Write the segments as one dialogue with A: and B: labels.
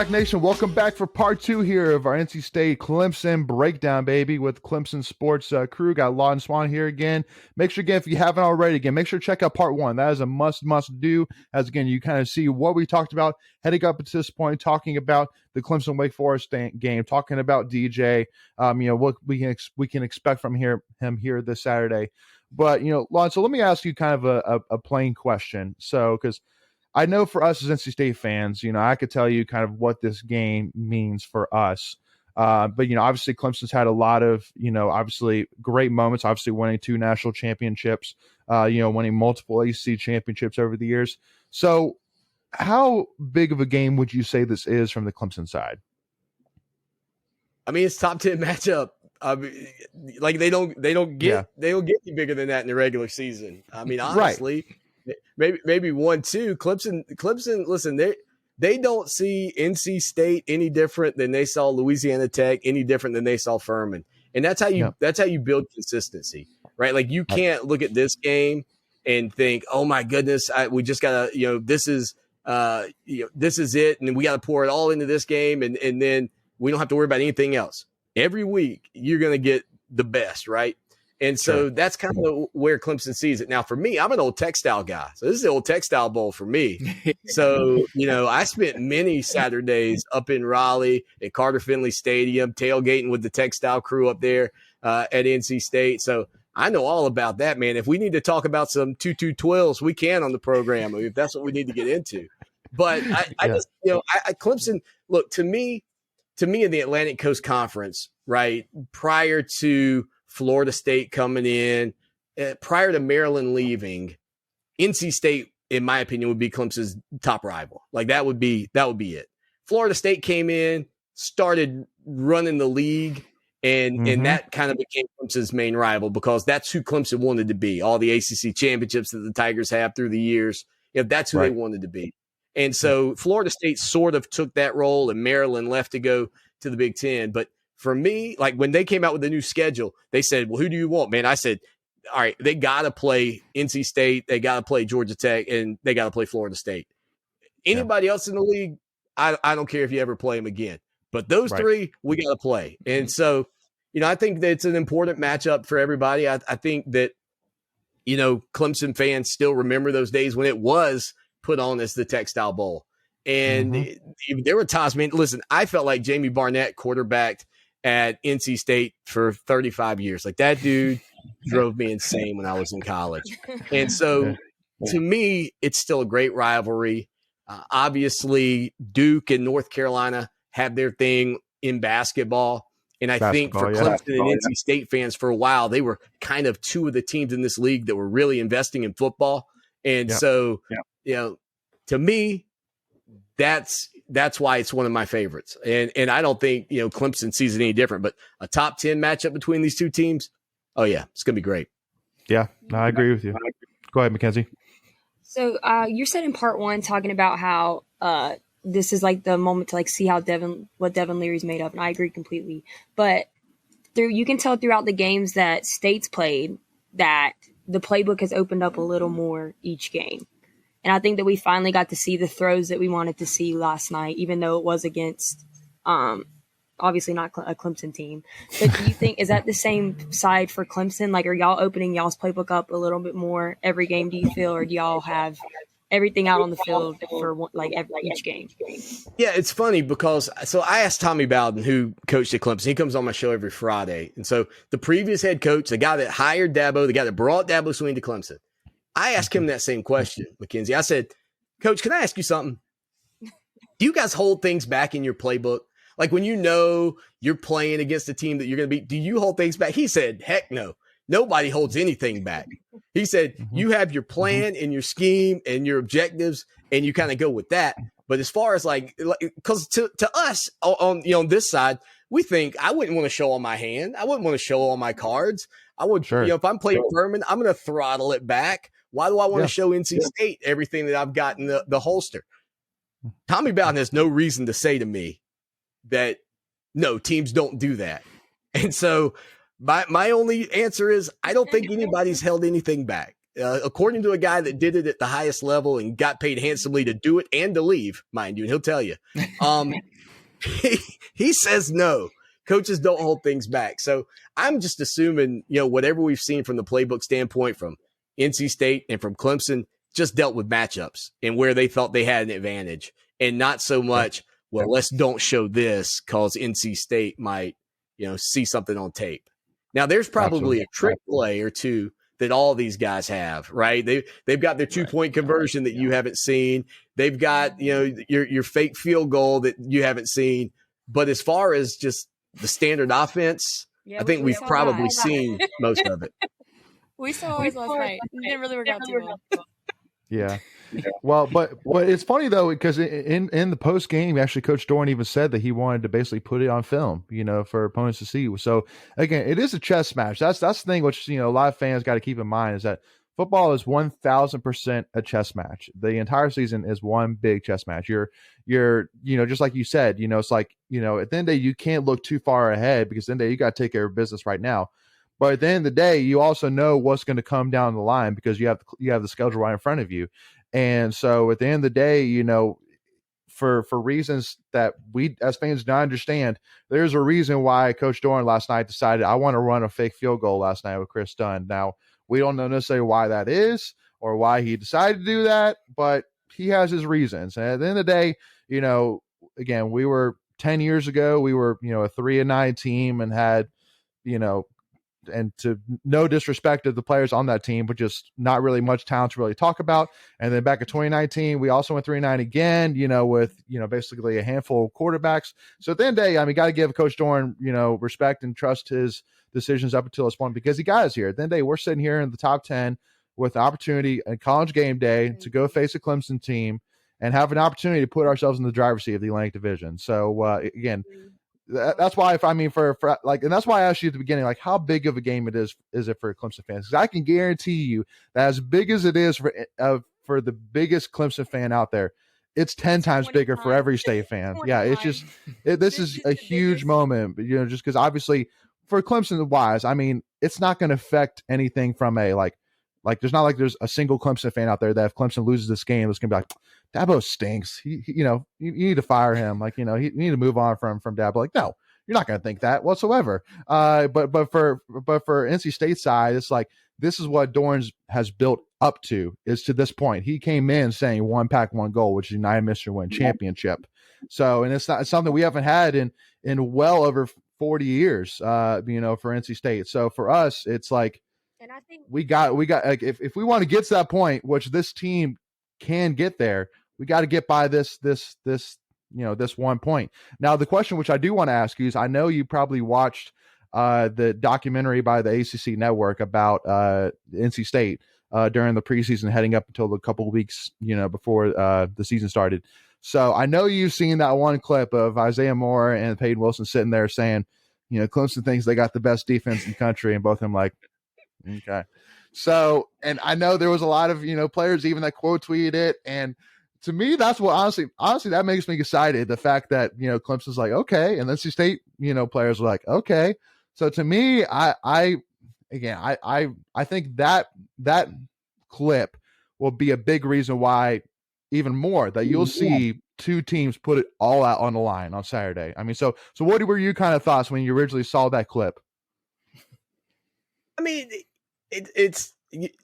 A: back, Nation. Welcome back for part 2 here of our NC State Clemson breakdown, baby, with Clemson Sports crew. Got Lawton Swann here again. Make sure, again, if you haven't already, make sure to check out part 1. That is a must do, as, again, you kind of see what we talked about heading up to this point, talking about the Clemson-Wake Forest game, talking about DJ, what we can expect from him here this Saturday. But, Lawton, so let me ask you kind of a plain question. So, because I know for us as NC State fans, I could tell you kind of what this game means for us. But, obviously Clemson's had a lot of, obviously great moments, obviously winning 2 national championships, winning multiple ACC championships over the years. So how big of a game would you say this is from the Clemson side?
B: I mean, it's top 10 matchup. I mean, like they don't get any bigger than that in the regular season. I mean, honestly, maybe 1-2. Clemson. Listen, they don't see NC State any different than they saw Louisiana Tech, any different than they saw Furman, and that's how you build consistency, right? Like you can't look at this game and think, oh my goodness, we just gotta, this is it, and we got to pour it all into this game, and then we don't have to worry about anything else. Every week you're going to get the best, right? And so that's kind of where Clemson sees it. Now, for me, I'm an old textile guy. So this is the old textile bowl for me. So, I spent many Saturdays up in Raleigh at Carter Finley Stadium, tailgating with the textile crew up there at NC State. So I know all about that, man. If we need to talk about some 2-2-12s, we can on the program, if that's what we need to get into. But I just, Clemson, look, to me in the Atlantic Coast Conference, right, prior to Florida State coming in, prior to Maryland leaving, NC State, in my opinion, would be Clemson's top rival. Like that would be it. Florida State came in, started running the league, and that kind of became Clemson's main rival because that's who Clemson wanted to be. All the ACC championships that the Tigers have through the years, that's who they wanted to be. And so Florida State sort of took that role, and Maryland left to go to the Big Ten. But for me, like when they came out with the new schedule, they said, well, who do you want, man? I said, all right, they got to play NC State, they got to play Georgia Tech, and they got to play Florida State. Anybody else in the league, I don't care if you ever play them again. But those three, we got to play. And so, I think that it's an important matchup for everybody. I think that, Clemson fans still remember those days when it was put on as the Textile Bowl. And there were times, man, listen, I felt like Jamie Barnett quarterbacked at NC State for 35 years. Like that dude drove me insane when I was in college. And so to me, it's still a great rivalry. Obviously, Duke and North Carolina have their thing in basketball. And I think for Clemson and NC State fans for a while, they were kind of 2 of the teams in this league that were really investing in football. And so, to me, that's why it's one of my favorites. And I don't think, Clemson sees it any different, but a top 10 matchup between these 2 teams. Oh yeah, it's going to be great. Yeah,
A: no, I agree with you. Go ahead, Mackenzie.
C: So you said in part 1, talking about how this is like the moment to like see how what Devin Leary's made of. And I agree completely, but you can tell throughout the games that State's played that the playbook has opened up a little more each game. And I think that we finally got to see the throws that we wanted to see last night, even though it was against, obviously not a Clemson team. But do you think, is that the same side for Clemson? Like, are y'all opening y'all's playbook up a little bit more every game, do you feel? Or do y'all have everything out on the field for each game?
B: Yeah, it's funny because I asked Tommy Bowden, who coached at Clemson. He comes on my show every Friday. And so the previous head coach, the guy that hired Dabo, the guy that brought Dabo Swinney to Clemson, I asked him that same question, Mackenzie. I said, Coach, can I ask you something? Do you guys hold things back in your playbook? Like when you're playing against a team that you're going to beat, do you hold things back? He said, heck no. Nobody holds anything back. He said, you have your plan and your scheme and your objectives, and you kind of go with that. But as far as because to us on this side, we think I wouldn't want to show on my hand. I wouldn't want to show on my cards. I would, if I'm playing Furman, I'm going to throttle it back. Why do I want to show NC State everything that I've got in the holster? Tommy Bowden has no reason to say to me that, no, teams don't do that. And so my only answer is I don't think anybody's held anything back. According to a guy that did it at the highest level and got paid handsomely to do it and to leave, mind you, and he'll tell you. he says no. Coaches don't hold things back. So I'm just assuming, whatever we've seen from the playbook standpoint from NC State and from Clemson just dealt with matchups and where they thought they had an advantage and not so much, well, let's don't show this because NC State might, see something on tape. Now, there's probably a trick play or two that all these guys have, right? They've got their 2-point conversion that you haven't seen. They've got, your fake field goal that you haven't seen. But as far as just the standard offense, I think we've probably seen most of it.
C: We saw ours last night. It didn't really work out too well.
A: Yeah. Well, but it's funny though, because in the post game, actually Coach Doran even said that he wanted to basically put it on film, for opponents to see. So again, it is a chess match. That's the thing, which, a lot of fans got to keep in mind is that football is 1000% a chess match. The entire season is one big chess match. You're, just like you said, it's like, at the end of the day, you can't look too far ahead because then you got to take care of business right now. But at the end of the day, you also know what's going to come down the line because you have the schedule right in front of you. And so at the end of the day, for reasons that we as fans don't understand, there's a reason why Coach Doran last night decided I want to run a fake field goal last night with Chris Dunn. Now, we don't know necessarily why that is or why he decided to do that, but he has his reasons. And at the end of the day, again, we were 10 years ago, we were, a 3-9 team and had, and to no disrespect of the players on that team, but just not really much talent to really talk about. And then back in 2019, we also went 3-9 again, with, basically a handful of quarterbacks. So at the end of the day, got to give Coach Doran, respect and trust his decisions up until this point because he got us here. At the end of the day, we're sitting here in the top 10 with the opportunity in College game day to go face a Clemson team and have an opportunity to put ourselves in the driver's seat of the Atlantic Division. So again, that's why and that's why I asked you at the beginning, like how big of a game is it for Clemson fans? Because I can guarantee you that as big as it is for the biggest Clemson fan out there, it's 10 times bigger for every state fan. Yeah, it's just this is a huge moment, just because obviously for Clemson wise, it's not going to affect anything from a like there's not like there's a single Clemson fan out there that if Clemson loses this game, it's going to be like, Dabo stinks. You need to fire him. Like, you need to move on from Dabo. Like, no, you're not going to think that whatsoever. But for NC State side, it's like, this is what Dorans has built up to is to this point. He came in saying 1 pack, 1 goal, which is United Mission Win Championship. So, and it's not something we haven't had in well over 40 years, for NC State. So for us, it's like, and I think we got like, if we want to get to that point, which this team can get there, we got to get by this 1 point. Now, the question which I do want to ask you is, I know you probably watched the documentary by the ACC network about NC State during the preseason, heading up until a couple of weeks, before the season started. So I know you've seen that one clip of Isaiah Moore and Peyton Wilson sitting there saying, Clemson thinks they got the best defense in the country, and both of them like, okay. So, and I know there was a lot of, players even that quote tweeted it. And to me, that's what honestly, that makes me excited. The fact that, Clemson's like, okay. And then NC State, players were like, okay. So to me, I think that clip will be a big reason why even more that you'll see two teams put it all out on the line on Saturday. So what were your kind of thoughts when you originally saw that clip?
B: It's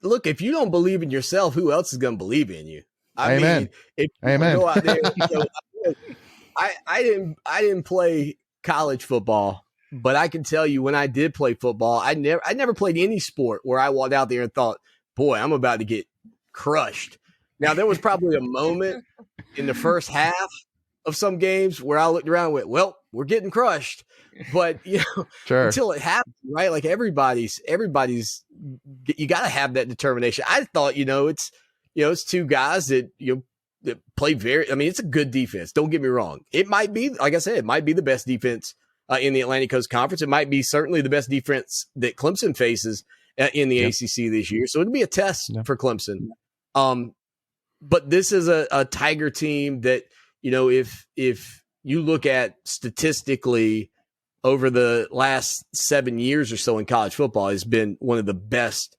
B: look, if you don't believe in yourself, who else is going to believe in you?
A: Amen.
B: If you
A: Amen.
B: go out there, I didn't play college football, but I can tell you when I did play football, I never played any sport where I walked out there and thought, boy, I'm about to get crushed. Now, there was probably a moment in the first half of some games where I looked around and went, well, we're getting crushed. But,
A: sure.
B: Until it happens, right? Like everybody's, you got to have that determination. I thought, it's two guys that, that play it's a good defense. Don't get me wrong. It might be, like I said, it might be the best defense in the Atlantic Coast Conference. It might be certainly the best defense that Clemson faces in the ACC this year. So it'll be a test for Clemson. But this is a Tiger team that, if you look at statistically over the last 7 years or so in college football, has been one of the best,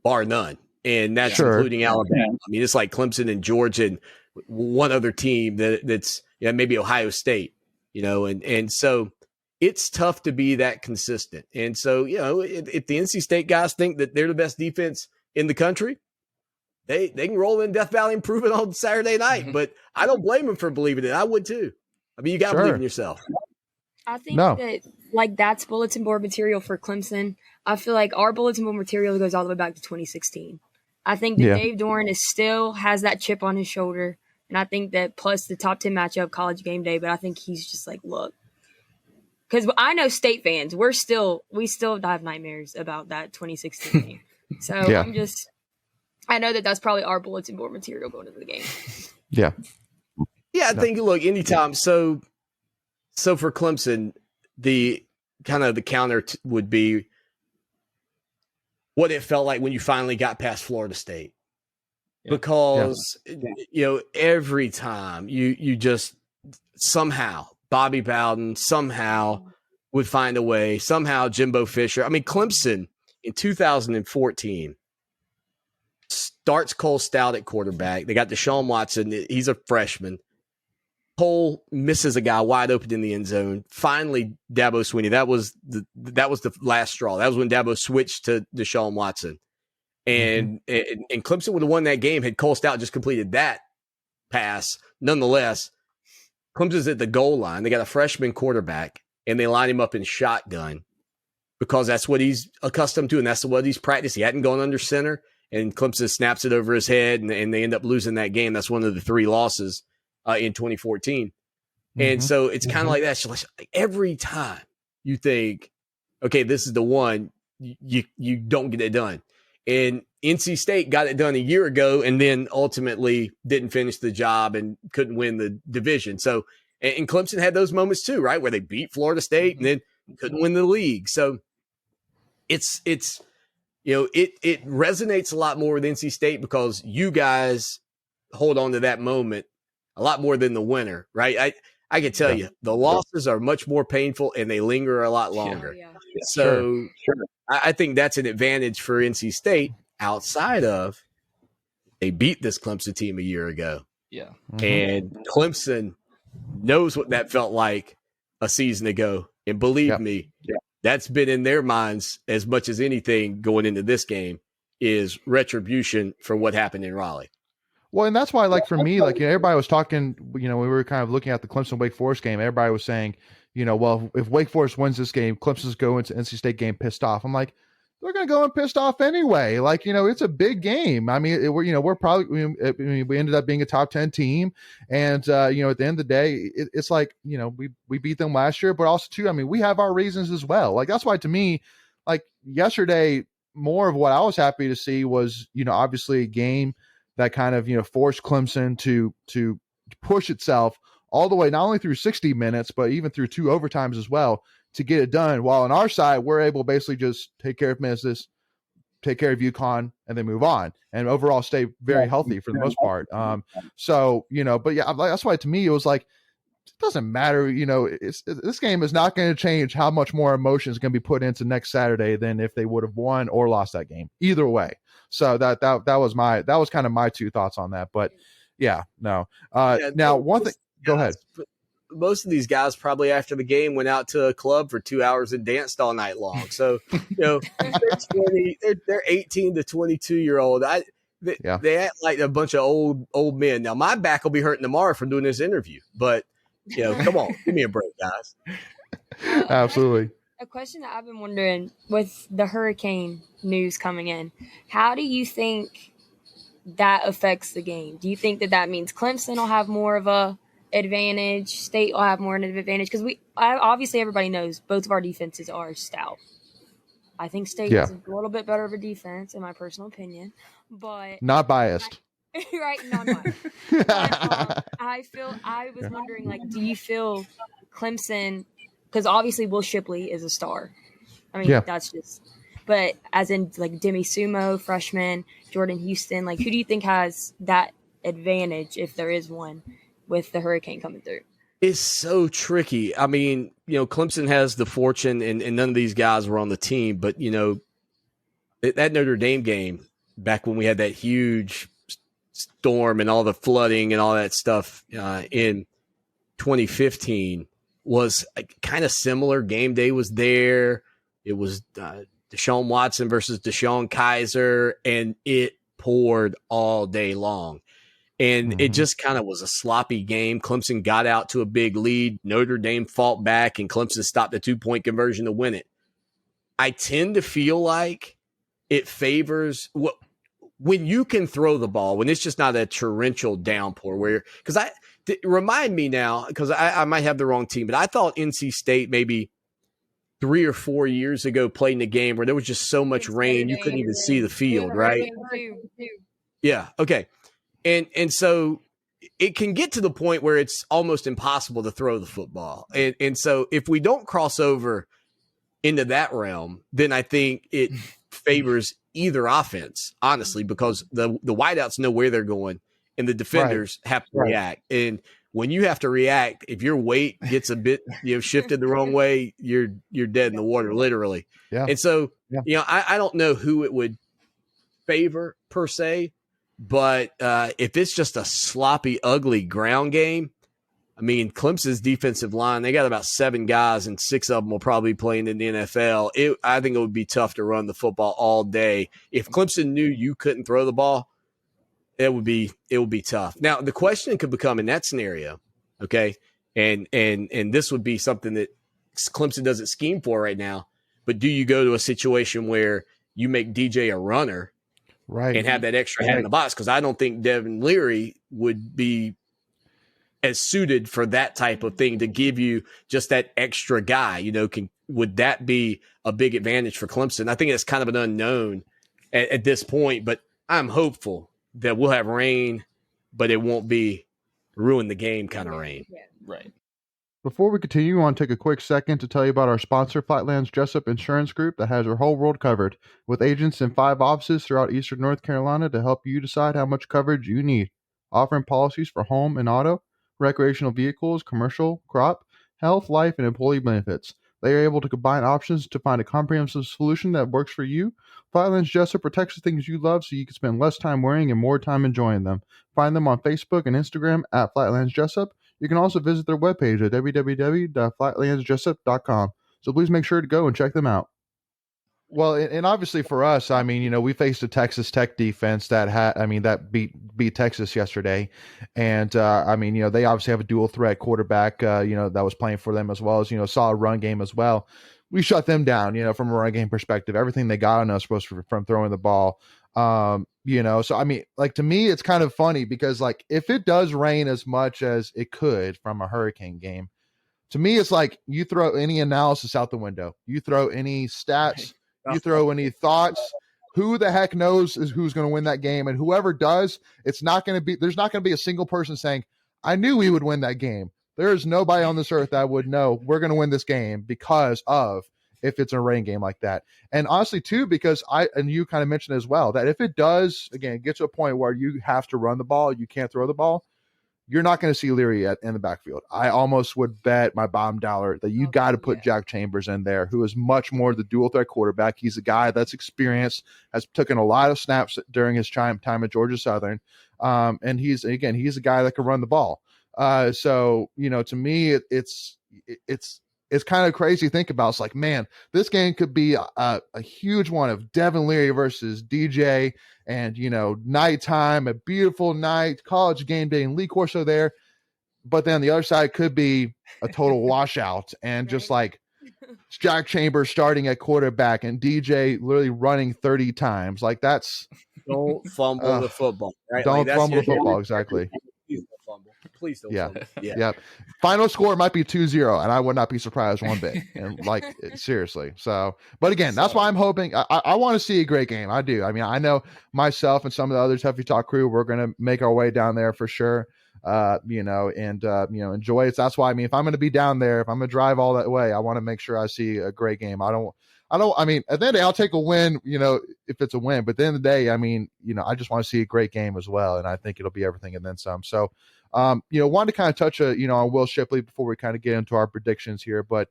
B: bar none. And that's including Alabama. It's like Clemson and Georgia and one other team that's, maybe Ohio State, and so it's tough to be that consistent. And so, if the NC State guys think that they're the best defense in the country, they can roll in Death Valley and prove it on Saturday night. But I don't blame them for believing it. I would too. I mean, you got to believe in yourself.
C: I think that that's bulletin board material for Clemson. I feel like our bulletin board material goes all the way back to 2016. I think that Dave Doran still has that chip on his shoulder. And I think that plus the top 10 matchup, College Game Day, but I think he's just like, look. Because I know State fans, we still have nightmares about that 2016 game. So I know that that's probably our bulletin board material going into the game.
A: Yeah.
B: Yeah, I think, look, anytime. So for Clemson, the kind of the counter would be what it felt like when you finally got past Florida State. Because, every time you just somehow, Bobby Bowden somehow would find a way, somehow Jimbo Fisher. I mean, Clemson in 2014 starts Cole Stout at quarterback. They got Deshaun Watson. He's a freshman. Cole misses a guy wide open in the end zone. Finally, Dabo Swinney. That was the last straw. That was when Dabo switched to Deshaun Watson. And Clemson would have won that game had Cole Stout just completed that pass. Nonetheless, Clemson's at the goal line. They got a freshman quarterback, and they line him up in shotgun because that's what he's accustomed to, and that's what he's practiced. He hadn't gone under center, and Clemson snaps it over his head, and they end up losing that game. That's one of the 3 losses in 2014. And so it's kind of like that. So every time you think, okay, this is the one, you don't get it done. And NC State got it done a year ago and then ultimately didn't finish the job and couldn't win the division. So, and Clemson had those moments too, right? Where they beat Florida State and then couldn't win the league. So it resonates a lot more with NC State because you guys hold on to that moment a lot more than the winner, right? I can tell you the losses are much more painful and they linger a lot longer. So I think that's an advantage for NC State outside of they beat this Clemson team a year ago.
D: Yeah.
B: And Clemson knows what that felt like a season ago. And believe me, that's been in their minds as much as anything going into this game is retribution for what happened in Raleigh.
A: Well, and that's why, for me, everybody was talking, we were kind of looking at the Clemson Wake Forest game. Everybody was saying, well, if Wake Forest wins this game, Clemson's go into NC State game pissed off. I'm like, they're going to go in pissed off anyway. It's a big game. I mean, we're probably, we ended up being a top 10 team. And, at the end of the day, it's like, we beat them last year, but also too, I mean, we have our reasons as well. That's why to me, yesterday, more of what I was happy to see was, obviously a game that kind of, forced Clemson to push itself all the way, not only through 60 minutes, but even through 2 overtimes as well to get it done. While on our side, we're able to basically just take care of Memphis, take care of UConn, and then move on and overall stay very healthy for the most part. But that's why to me, it was like, it doesn't matter. This game is not going to change how much more emotion is going to be put into next Saturday than if they would have won or lost that game either way. So that was kind of my 2 thoughts on that, but now one thing, go ahead.
B: Most of these guys probably after the game went out to a club for 2 hours and danced all night long. So, they're 18 to 22-year-old. They act like a bunch of old men. Now my back will be hurting tomorrow from doing this interview, but come on, give me a break, guys.
A: Absolutely.
C: A question that I've been wondering with the hurricane news coming in, how do you think that affects the game? Do you think that means Clemson will have more of a advantage, State will have more of an advantage? Because obviously everybody knows both of our defenses are stout. I think State is a little bit better of a defense, in my personal opinion, but
A: not biased.
C: Right, not biased. I was wondering, do you feel Clemson? Because obviously Will Shipley is a star. I mean, that's just – but as in, Demi Sumo, freshman, Jordan Houston, who do you think has that advantage, if there is one, with the hurricane coming through?
B: It's so tricky. I mean, Clemson has the fortune, and none of these guys were on the team, but, that Notre Dame game, back when we had that huge storm and all the flooding and all that stuff 2015 was kind of similar. Game day was there. It was Deshaun Watson versus Deshaun Kaiser, and it poured all day long. And it just kind of was a sloppy game. Clemson got out to a big lead. Notre Dame fought back, and Clemson stopped a 2-point conversion to win it. I tend to feel like it favors when you can throw the ball, when it's just not a torrential downpour. Remind me now, because I might have the wrong team, but I thought NC State maybe 3 or 4 years ago played in a game where there was just so much rain you couldn't even see the field, right? Yeah, okay. And so it can get to the point where it's almost impossible to throw the football. And so if we don't cross over into that realm, then I think it favors either offense, honestly, because the wideouts know where they're going and the defenders have to react. And when you have to react, if your weight gets a bit shifted the wrong way, you're dead in the water, literally. Yeah. And so, I don't know who it would favor per se, but if it's just a sloppy, ugly ground game, I mean, Clemson's defensive line, they got about 7 guys, and 6 of them will probably be playing in the NFL. I think it would be tough to run the football all day. If Clemson knew you couldn't throw the ball, it would be tough. Now, the question could become in that scenario, okay, and this would be something that Clemson doesn't scheme for right now, but do you go to a situation where you make DJ a runner and have that extra hat in the box? Because I don't think Devin Leary would be as suited for that type of thing to give you just that extra guy, would that be a big advantage for Clemson? I think it's kind of an unknown at this point, but I'm hopeful that we'll have rain, but it won't be ruin the game kind of rain.
C: Yeah.
B: Right.
A: Before we continue, I want to take a quick second to tell you about our sponsor, Flatlands Jessup Insurance Group, that has your whole world covered, with agents in 5 offices throughout Eastern North Carolina to help you decide how much coverage you need, offering policies for home and auto, recreational vehicles, commercial, crop, health, life, and employee benefits. They are able to combine options to find a comprehensive solution that works for you. Flatlands Jessup protects the things you love so you can spend less time wearing and more time enjoying them. Find them on Facebook and Instagram at Flatlands Jessup. You can also visit their webpage at www.flatlandsjessup.com. So please make sure to go and check them out. Well, and obviously for us, I mean, we faced a Texas Tech defense that beat Texas yesterday, and they obviously have a dual threat quarterback, that was playing for them, as well as solid run game as well. We shut them down, from a run game perspective. Everything they got on us was from throwing the ball. So I mean, to me, it's kind of funny because if it does rain as much as it could from a hurricane game, to me, it's like you throw any analysis out the window, you throw any stats. You throw any thoughts, who the heck knows who's going to win that game? And whoever does, there's not going to be a single person saying, I knew we would win that game. There is nobody on this earth that would know we're going to win this game because of if it's a rain game like that. And honestly, too, because you kind of mentioned as well, that if it does, again, get to a point where you have to run the ball, you can't throw the ball, you're not going to see Leary in the backfield. I almost would bet my bottom dollar that you got to put Jack Chambers in there, who is much more the dual threat quarterback. He's a guy that's experienced, has taken a lot of snaps during his time at Georgia Southern. And he's a guy that can run the ball. So, to me, it's kind of crazy to think about. It's like, man, this game could be a huge one of Devin Leary versus DJ, and nighttime, a beautiful night, college game day, and Lee Corso there. But then the other side could be a total washout, and just like Jack Chambers starting at quarterback and DJ literally running 30 times. That's
B: don't fumble the football. Right?
A: Don't fumble the football, exactly.
B: Please don't fumble.
A: Yeah. Final score might be 2-0, and I would not be surprised one bit. And seriously. So, but again, that's why I'm hoping. I want to see a great game. I do. I mean, I know myself and some of the other Tuffy Talk crew, we're going to make our way down there for sure. Enjoy it. So that's why, I mean, if I'm going to be down there, if I'm going to drive all that way, I want to make sure I see a great game. I mean, at the end of the day, I'll take a win, if it's a win, but at the end of the day, I mean, I just want to see a great game as well. And I think it'll be everything and then some. So, wanted to kind of touch on Will Shipley before we kind of get into our predictions here, but,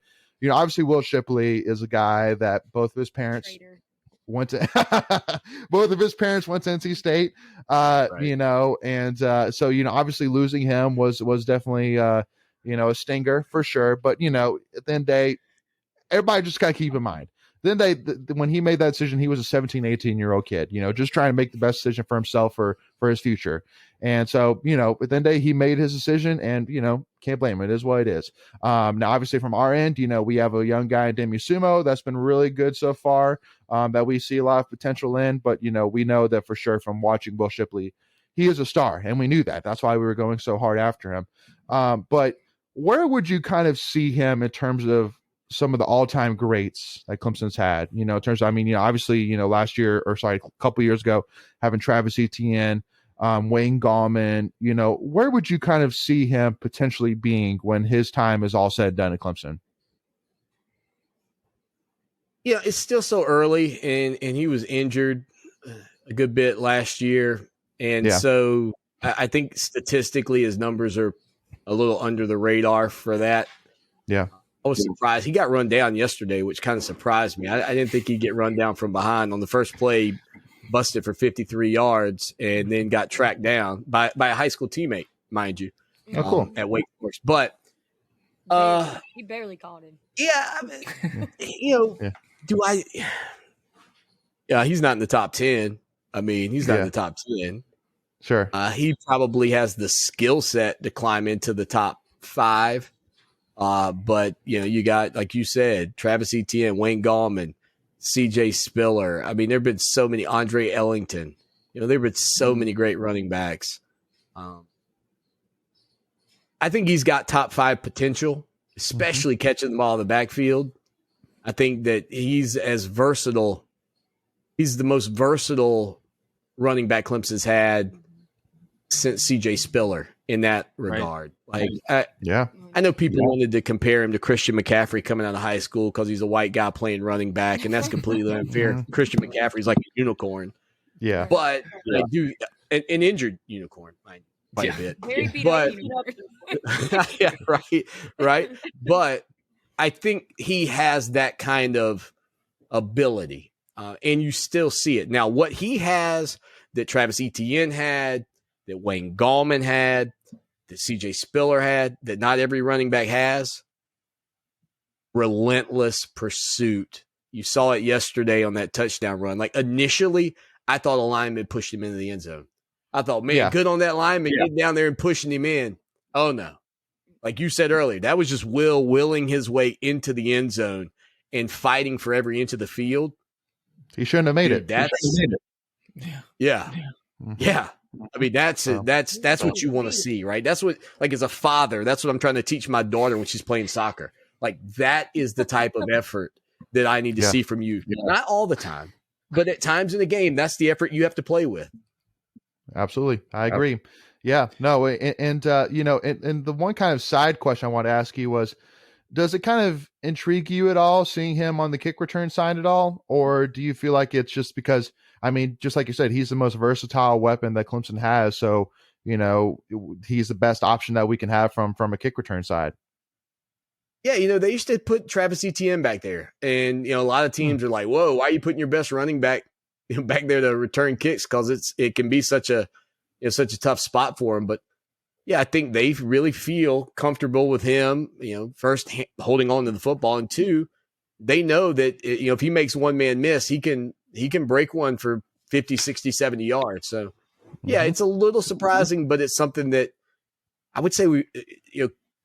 A: obviously Will Shipley is a guy that both of his parents went to NC State, right. So, obviously losing him was definitely, a stinger for sure. But, at the end of the day, everybody just got to keep in mind. Then when he made that decision, he was a 17, 18-year-old kid, just trying to make the best decision for himself for his future. And so, at the end of the day, he made his decision and, can't blame him. It is what it is. Now, obviously from our end, we have a young guy in Demi Sumo that's been really good so far, that we see a lot of potential in, but, we know that for sure from watching Will Shipley, he is a star, and we knew that. That's why we were going so hard after him. But where would you kind of see him in terms of some of the all-time greats that Clemson's had, in terms of, obviously, last year, a couple years ago, having Travis Etienne, Wayne Gallman, where would you kind of see him potentially being when his time is all said and done at Clemson?
B: Yeah, it's still so early, and he was injured a good bit last year. And so I think statistically his numbers are a little under the radar for that.
A: Yeah.
B: I was surprised. He got run down yesterday, which kind of surprised me. I didn't think he'd get run down from behind. On the first play, busted for 53 yards and then got tracked down by a high school teammate, mind you.
A: Oh, cool.
B: At Wake Forest. But
C: he barely caught him.
B: Yeah, do I – yeah, he's not in the top 10. He's not in the top 10.
A: Sure.
B: He probably has the skill set to climb into the top 5. But, you got, like you said, Travis Etienne, Wayne Gallman, CJ Spiller. There have been so many, Andre Ellington. There have been so many great running backs. I think he's got top 5 potential, especially catching the ball in the backfield. I think that he's as versatile. He's the most versatile running back Clemson's had since CJ Spiller in that regard.
A: Right.
B: I know people wanted to compare him to Christian McCaffrey coming out of high school because he's a white guy playing running back, and that's completely unfair. Christian McCaffrey's like a unicorn.
A: Yeah.
B: But they do an injured unicorn quite a bit. But yeah, right. But I think he has that kind of ability, and you still see it. Now, what he has that Travis Etienne had, that Wayne Gallman had, that CJ Spiller had, that not every running back has, relentless pursuit. You saw it yesterday on that touchdown run. Like initially, I thought a lineman pushed him into the end zone. I thought, man, good on that lineman getting down there and pushing him in. Oh, no. Like you said earlier, that was just Will willing his way into the end zone and fighting for every inch of the field.
A: He shouldn't have made it.
B: Yeah. That's what you want to see, right? That's what, like, as a father, that's what I'm trying to teach my daughter when she's playing soccer. Like, that is the type of effort that I need to see from you. Not all the time, but at times in the game, that's the effort you have to play with.
A: Absolutely. I agree. Yeah, no. And the one kind of side question I want to ask you was, does it kind of intrigue you at all seeing him on the kick return side at all? Or do you feel like it's just because, just like you said, he's the most versatile weapon that Clemson has. So, he's the best option that we can have from a kick return side.
B: Yeah, they used to put Travis Etienne back there. And, a lot of teams are like, whoa, why are you putting your best running back back there to return kicks? Because it can be such a tough spot for him. But, yeah, I think they really feel comfortable with him, first holding on to the football, and two, they know that, if he makes one man miss, he can break one for 50, 60, 70 yards. So, yeah, it's a little surprising, but it's something that I would say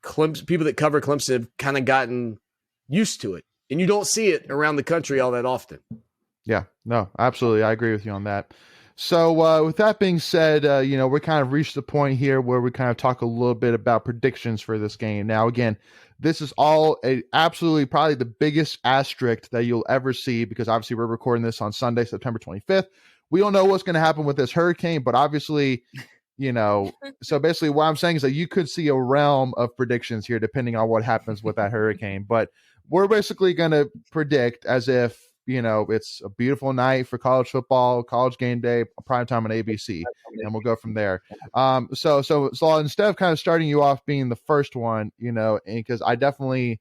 B: Clemson, people that cover Clemson have kind of gotten used to it, and you don't see it around the country all that often.
A: Yeah, no, absolutely. I agree with you on that. So with that being said, we kind of reached the point here where we kind of talk a little bit about predictions for this game. Now, again, this is all absolutely probably the biggest asterisk that you'll ever see, because obviously we're recording this on Sunday, September 25th. We don't know what's going to happen with this hurricane, but obviously, so basically what I'm saying is that you could see a realm of predictions here depending on what happens with that hurricane. But we're basically going to predict as if, it's a beautiful night for college football, college game day, prime time on ABC, and we'll go from there. So instead of kind of starting you off being the first one, because I definitely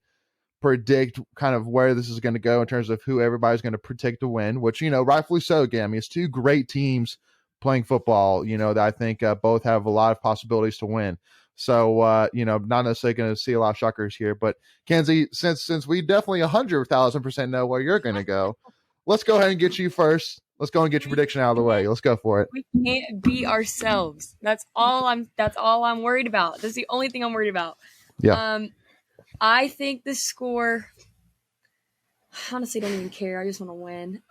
A: predict kind of where this is going to go in terms of who everybody's going to predict to win, which, rightfully so. Again, it's two great teams playing football, that I think both have a lot of possibilities to win. So, not necessarily going to see a lot of shockers here. But Kenzie, since we definitely 100,000% know where you're going to go, let's go ahead and get you first. Let's go and get your prediction out of the way. Let's go for it.
C: We can't be ourselves. That's all I'm worried about. That's the only thing I'm worried about.
A: Yeah.
C: I think the score, honestly, don't even care. I just want to win.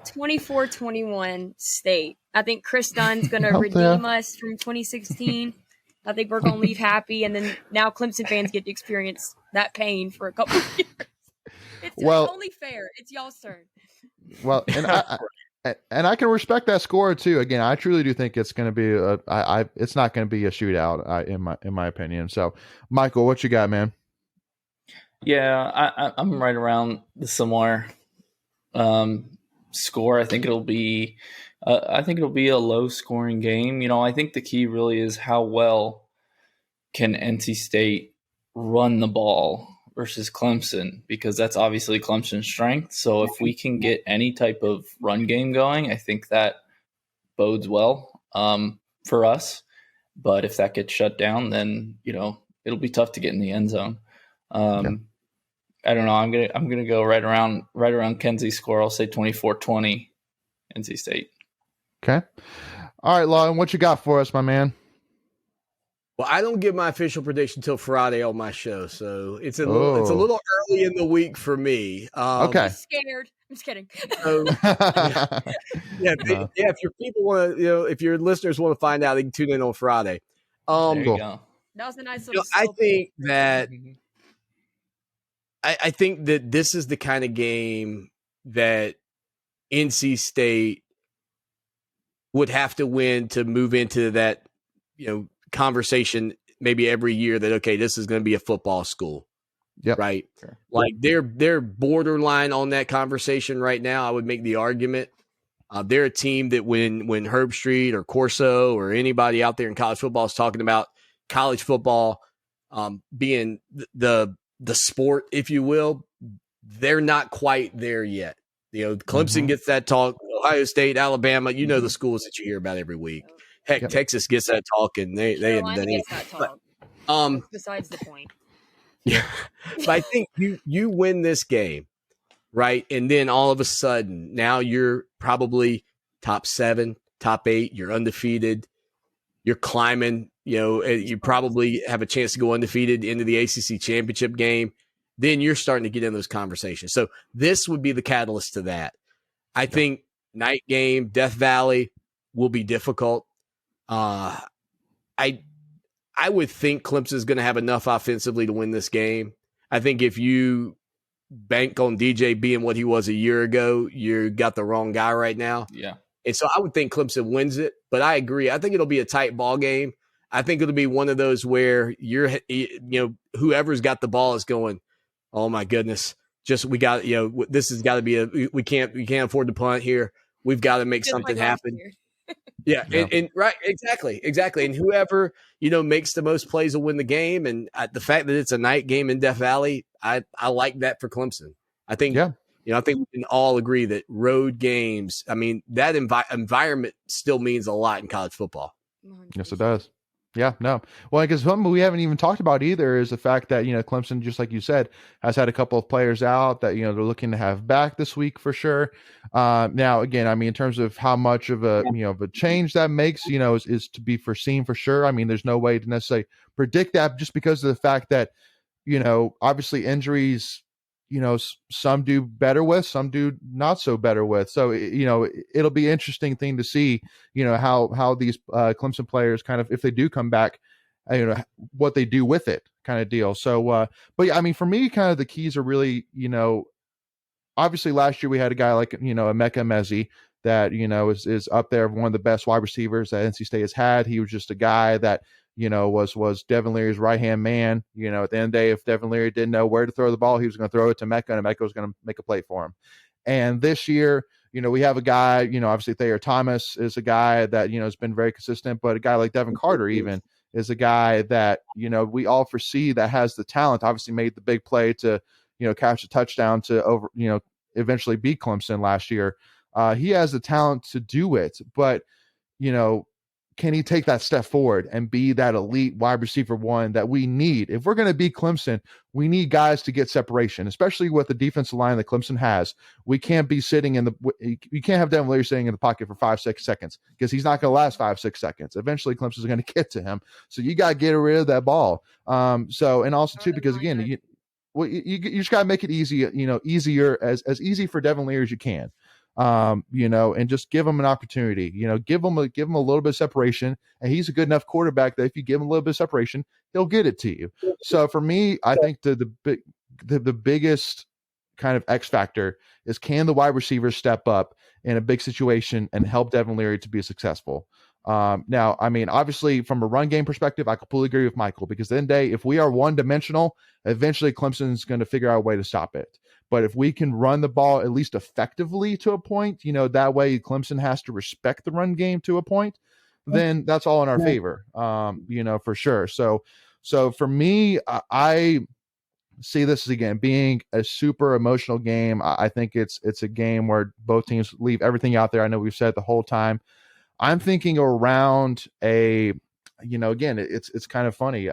C: 24-21 State. I think Chris Dunn's going to redeem us from 2016. I think we're going to leave happy, and then now Clemson fans get to experience that pain for a couple of years. It's only fair. It's y'all's turn.
A: Well, and I can respect that score too. Again, I truly do think it's going to be it's not going to be a shootout in my opinion. So, Michael, what you got, man?
D: Yeah, I'm right around the similar score. I think it'll be a low scoring game. I think the key really is how well can NC State run the ball versus Clemson, because that's obviously Clemson's strength. So if we can get any type of run game going, I think that bodes well for us. But if that gets shut down, then it'll be tough to get in the end zone. I don't know. I'm gonna go right around Kenzie's score. I'll say 24-20 NC State.
A: Okay. All right, Lawton, what you got for us, my man?
B: Well, I don't give my official prediction until Friday on my show, so it's a little early in the week for me.
A: Okay.
C: I'm scared. I'm just kidding.
B: So, if your people want to, if your listeners want to find out, they can tune in on Friday.
D: There you go.
C: That was a nice little.
B: I think that this is the kind of game that NC State would have to win to move into that, conversation maybe every year that, okay, this is going to be a football school.
A: Yep.
B: Right.
D: Sure.
B: Like they're borderline on that conversation right now. I would make the argument. They're a team that when Herb Street or Corso or anybody out there in college football is talking about college football being the sport, if you will, they're not quite there yet. Clemson gets that talk, Ohio State, Alabama, the schools that you hear about every week. Heck, Texas gets that talk, and they haven't done anything.
C: That talk. Besides the point.
B: Yeah, but I think you win this game, right? And then all of a sudden, now you're probably top 7, top 8. You're undefeated. You're climbing. You probably have a chance to go undefeated into the ACC championship game. Then you're starting to get in those conversations. So this would be the catalyst to that. I think night game, Death Valley will be difficult. I would think Clemson is going to have enough offensively to win this game. I think if you bank on DJ being what he was a year ago, you got the wrong guy right now.
D: Yeah.
B: And so I would think Clemson wins it, but I agree. I think it'll be a tight ball game. I think it'll be one of those where whoever's got the ball is going, oh my goodness, we got, this has got to be we can't afford to punt here. We've got to make something happen. Yeah. And right. Exactly. And whoever, makes the most plays will win the game. And the fact that it's a night game in Death Valley, I like that for Clemson. I think, I think we can all agree that road games, that environment still means a lot in college football.
C: 100%.
A: Yes, it does. Yeah, no. Well, because something we haven't even talked about either is the fact that, Clemson, just like you said, has had a couple of players out that, they're looking to have back this week for sure. Now, again, in terms of how much of a, of a change that makes, is to be foreseen for sure. There's no way to necessarily predict that just because of the fact that, obviously injuries, some do better with, some do not so better with. So, it'll be an interesting thing to see, how these Clemson players kind of, if they do come back, what they do with it kind of deal. So, but yeah, for me, kind of the keys are really, obviously last year we had a guy like, Emeka Mezi that, is up there, one of the best wide receivers that NC State has had. He was just a guy that, was Devin Leary's right-hand man. At the end of the day, if Devin Leary didn't know where to throw the ball, he was going to throw it to Emeka, and Emeka was going to make a play for him. And this year, we have a guy, obviously Thayer Thomas is a guy that, has been very consistent, but a guy like Devin Carter even is a guy that, we all foresee that has the talent, obviously made the big play to, catch a touchdown to eventually beat Clemson last year. He has the talent to do it, but, can he take that step forward and be that elite wide receiver one that we need? If we're going to beat Clemson, we need guys to get separation, especially with the defensive line that Clemson has. We can't be sitting you can't have Devin Leary sitting in the pocket for 5-6 seconds because he's not going to last 5-6 seconds. Eventually Clemson's going to get to him. So you got to get rid of that ball. And also too, because again, you just got to make it easy, easier as easy for Devin Leary as you can. And just give him an opportunity, give him a little bit of separation. And he's a good enough quarterback that if you give him a little bit of separation, he'll get it to you. So for me, I think the biggest kind of X factor is, can the wide receivers step up in a big situation and help Devin Leary to be successful? Now, I mean, obviously from a run game perspective, I completely agree with Michael, because at the end of the day, if we are one dimensional, eventually Clemson's going to figure out a way to stop it. But if we can run the ball at least effectively to a point, that way Clemson has to respect the run game to a point, then that's all in our favor, for sure. So for me, I see this again being a super emotional game. I think it's a game where both teams leave everything out there. I know we've said it the whole time. I'm thinking around again, it's kind of funny.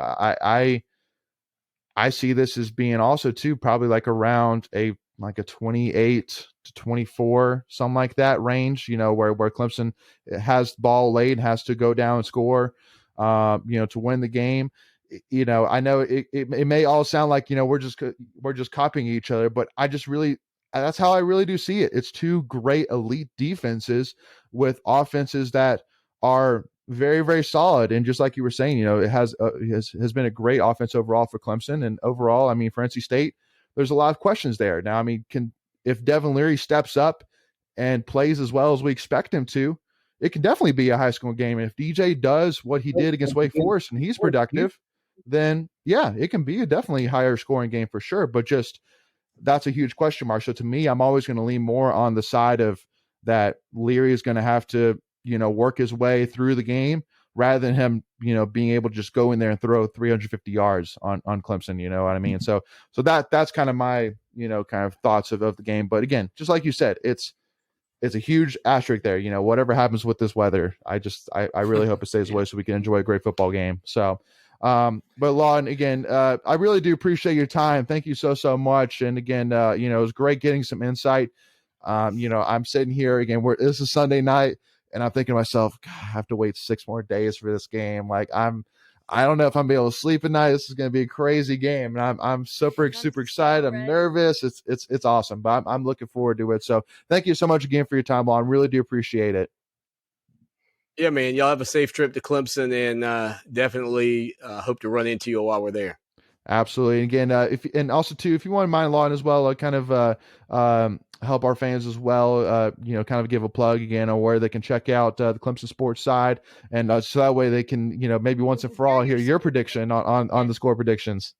A: I see this as being also too probably like around a 28-24, something like that range, where Clemson has the ball late, has to go down and score, to win the game. I know it may all sound like, we're just copying each other, but that's how I really do see it. It's two great elite defenses with offenses that are very, very solid. And just like you were saying, it has been a great offense overall for Clemson. And overall, I mean, for NC State, there's a lot of questions there. Now, I mean, if Devin Leary steps up and plays as well as we expect him to, it can definitely be a high school game. And if DJ does what he did against Wake Forest and he's productive, then yeah, it can be a definitely higher scoring game for sure. But just, that's a huge question mark. So to me, I'm always going to lean more on the side of that Leary is going to have to, work his way through the game rather than him, being able to just go in there and throw 350 yards on Clemson. You know what I mean? So that's kind of my, kind of thoughts of the game. But again, just like you said, it's a huge asterisk there. Whatever happens with this weather, I really hope it stays away so we can enjoy a great football game. So, but Lawton, again, I really do appreciate your time. Thank you so much. And again, it was great getting some insight. I'm sitting here again, this is Sunday night, and I'm thinking to myself, God, I have to wait 6 more days for this game. Like I don't know if I'm gonna be able to sleep at night. This is going to be a crazy game. And I'm super excited. I'm nervous. It's awesome, but I'm looking forward to it. So thank you so much again for your time, Lawton. Really do appreciate it.
B: Yeah, man. Y'all have a safe trip to Clemson, and definitely hope to run into you while we're there.
A: Absolutely. And again, and also too, if you wouldn't mind, Lawton, as well, kind of help our fans as well, kind of give a plug again on where they can check out the Clemson Sports side, and so that way they can, maybe once and for all hear your prediction on the score predictions.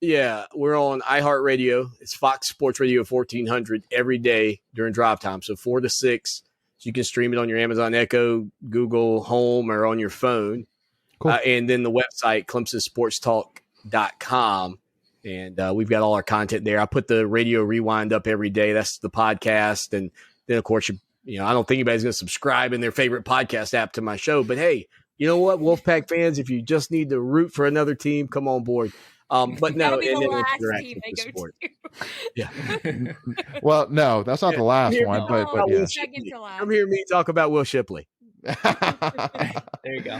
B: Yeah, we're on iHeartRadio. It's Fox Sports Radio 1400 every day during drive time, so 4 to 6. So you can stream it on your Amazon Echo, Google Home, or on your phone. Cool. And then the website, ClemsonSportsTalk.com. And we've got all our content there. I put the Radio Rewind up every day. That's the podcast. And then, of course, I don't think anybody's going to subscribe in their favorite podcast app to my show. But, hey, you know what, Wolfpack fans, if you just need to root for another team, come on board. But no, and then team they go to. Yeah.
A: Well, no, that's not the last one. But yeah.
B: Come hear me talk about Will Shipley.
D: There you go.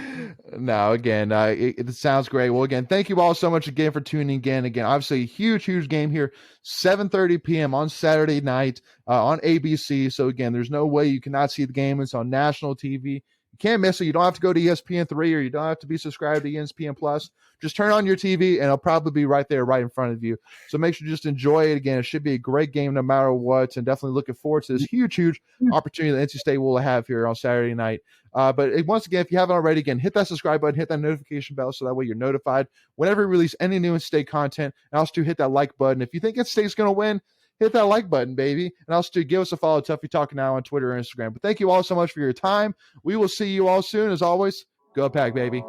A: No, again, it sounds great. Well, again, thank you all so much again for tuning in. Again, obviously a huge game here, 7:30 p.m. on Saturday night on ABC. So again, there's no way you cannot see the game. It's on national TV. You can't miss it. You don't have to go to ESPN3 or you don't have to be subscribed to ESPN Plus. Just turn on your TV and it'll probably be right there, right in front of you. So make sure you just enjoy it. Again, it should be a great game no matter what, and definitely looking forward to this huge opportunity that NC State will have here on Saturday night. But once again, if you haven't already, again, hit that subscribe button, hit that notification bell so that way you're notified whenever we release any new NC State content. And also hit that like button. If you think NC State's going to win, hit that like button, baby. And also give us a follow, Tuffy Talking Now on Twitter and Instagram. But thank you all so much for your time. We will see you all soon. As always, go Pack, baby.